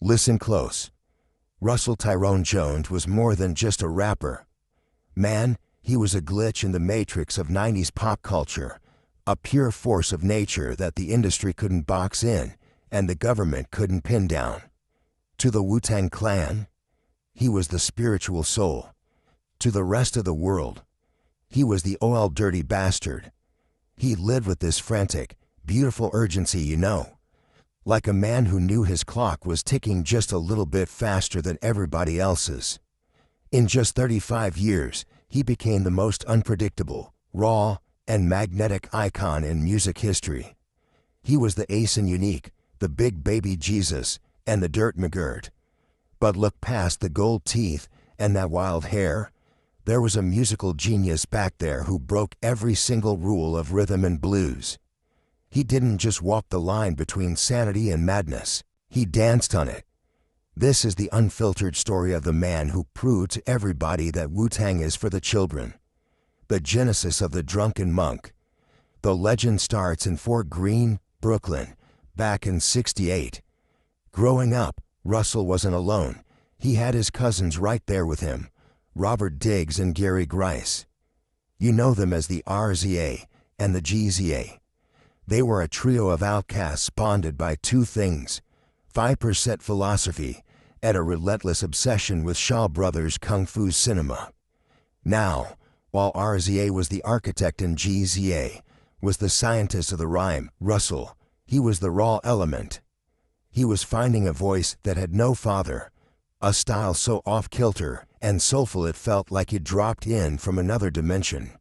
Listen close. Russell Tyrone Jones was more than just a rapper. Man, he was a glitch in the matrix of 90s pop culture, a pure force of nature that the industry couldn't box in and the government couldn't pin down. To the Wu-Tang Clan, he was the spiritual soul. To the rest of the world, he was the OL dirty bastard. He lived with this frantic, beautiful urgency, like a man who knew his clock was ticking just a little bit faster than everybody else's. In just 35 years, he became the most unpredictable, raw, and magnetic icon in music history. He was the ace and unique, the big baby Jesus, and the dirt McGirt. But look past the gold teeth and that wild hair. There was a musical genius back there who broke every single rule of rhythm and blues. He didn't just walk the line between sanity and madness, he danced on it. This is the unfiltered story of the man who proved to everybody that Wu-Tang is for the children. The genesis of the drunken monk. The legend starts in Fort Greene, Brooklyn, back in '68. Growing up, Russell wasn't alone. He had his cousins right there with him, Robert Diggs and Gary Grice. You know them as the RZA and the GZA. They were a trio of outcasts bonded by two things: 5% philosophy and a relentless obsession with Shaw Brothers Kung Fu cinema. Now, while RZA was the architect and GZA was the scientist of the rhyme, Russell, he was the raw element. He was finding a voice that had no father, a style so off-kilter and soulful it felt like he'd dropped in from another dimension.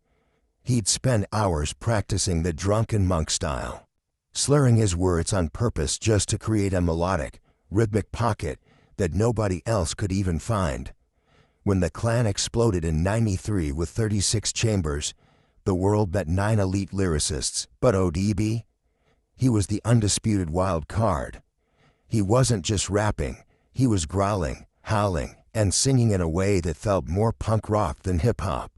He'd spend hours practicing the drunken monk style, slurring his words on purpose just to create a melodic, rhythmic pocket that nobody else could even find. When the Clan exploded in '93 with 36 chambers, the world met 9 elite lyricists, but ODB? He was the undisputed wild card. He wasn't just rapping, he was growling, howling, and singing in a way that felt more punk rock than hip-hop.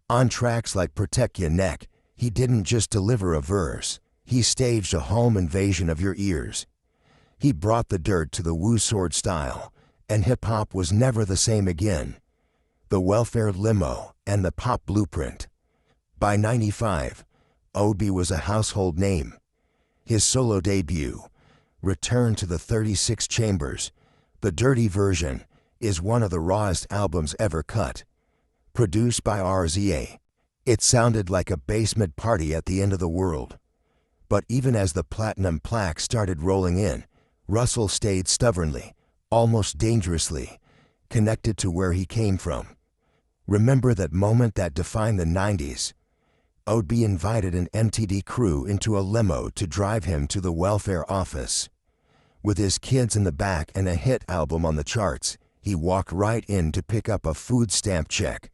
On tracks like Protect Your Neck, he didn't just deliver a verse, he staged a home invasion of your ears. He brought the dirt to the Wu Sword style, and hip-hop was never the same again. The Welfare Limo and the Pop Blueprint. By '95, ODB was a household name. His solo debut, Return to the 36 Chambers, the dirty version, is one of the rawest albums ever cut. Produced by RZA, it sounded like a basement party at the end of the world. But even as the platinum plaque started rolling in, Russell stayed stubbornly, almost dangerously, connected to where he came from. Remember that moment that defined the '90s? ODB invited an MTD crew into a limo to drive him to the welfare office. With his kids in the back and a hit album on the charts, he walked right in to pick up a food stamp check.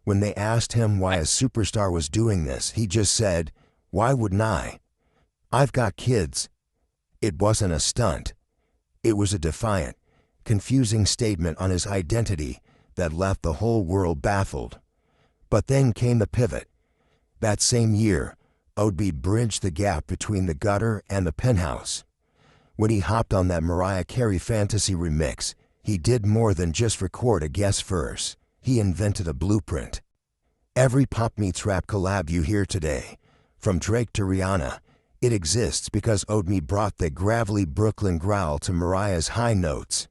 When they asked him why a superstar was doing this, he just said, "Why wouldn't I? I've got kids." It wasn't a stunt. It was a defiant, confusing statement on his identity that left the whole world baffled. But then came the pivot. That same year, ODB bridged the gap between the gutter and the penthouse. When he hopped on that Mariah Carey Fantasy remix, he did more than just record a guest verse. He invented a blueprint. Every pop meets rap collab you hear today, from Drake to Rihanna, it exists because ODB brought the gravelly Brooklyn growl to Mariah's high notes.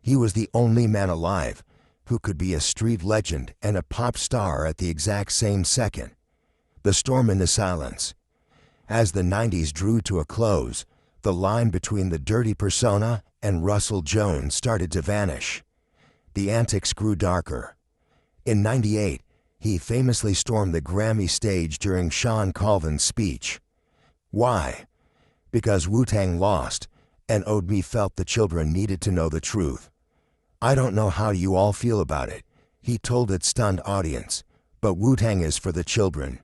He was the only man alive who could be a street legend and a pop star at the exact same second. The storm in the silence. As the '90s drew to a close, the line between the dirty persona and Russell Jones started to vanish. The antics grew darker. In '98, he famously stormed the Grammy stage during Sean Colvin's speech. Why? Because Wu-Tang lost, and ODB felt the children needed to know the truth. "I don't know how you all feel about it," he told its stunned audience, "but Wu-Tang is for the children."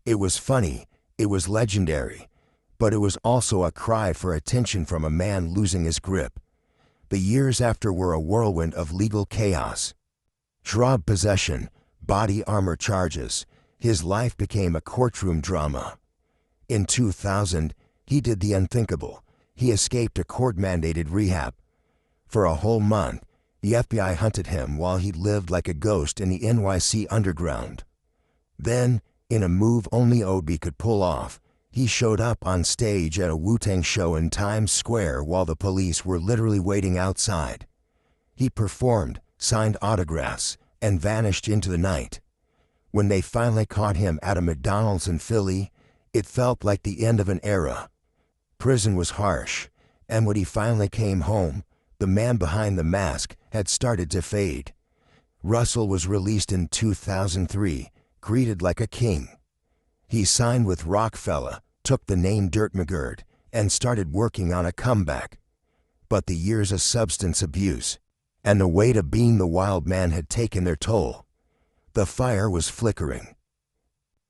It was funny, it was legendary, but it was also a cry for attention from a man losing his grip. The years after were a whirlwind of legal chaos. Drug possession, body armor charges, his life became a courtroom drama. In 2000, he did the unthinkable. He escaped a court-mandated rehab. For a whole month, the FBI hunted him while he lived like a ghost in the NYC underground. Then, in a move only Obi could pull off, he showed up on stage at a Wu-Tang show in Times Square while the police were literally waiting outside. He performed, signed autographs, and vanished into the night. When they finally caught him at a McDonald's in Philly, it felt like the end of an era. Prison was harsh, and when he finally came home, the man behind the mask had started to fade. Russell was released in 2003, greeted like a king. He signed with Rockefeller, took the name Dirt McGirt, and started working on a comeback. But the years of substance abuse and the weight of being the wild man had taken their toll. The fire was flickering.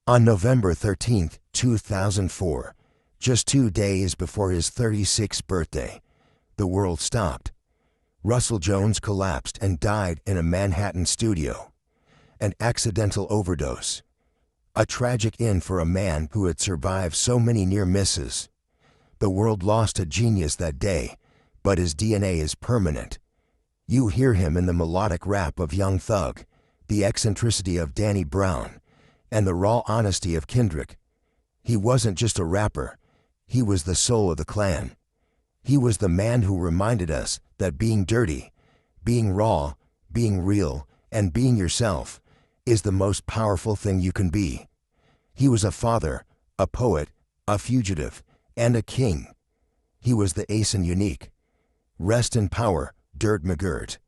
On November 13, 2004, just 2 days before his 36th birthday, the world stopped. Russell Jones collapsed and died in a Manhattan studio. An accidental overdose. A tragic end for a man who had survived so many near misses. The world lost a genius that day, but his DNA is permanent. You hear him in the melodic rap of Young Thug, the eccentricity of Danny Brown, and the raw honesty of Kendrick. He wasn't just a rapper, he was the soul of the clan. He was the man who reminded us that being dirty, being raw, being real, and being yourself is the most powerful thing you can be. He was a father, a poet, a fugitive, and a king. He was the ace and unique. Rest in power, Dirt McGirt.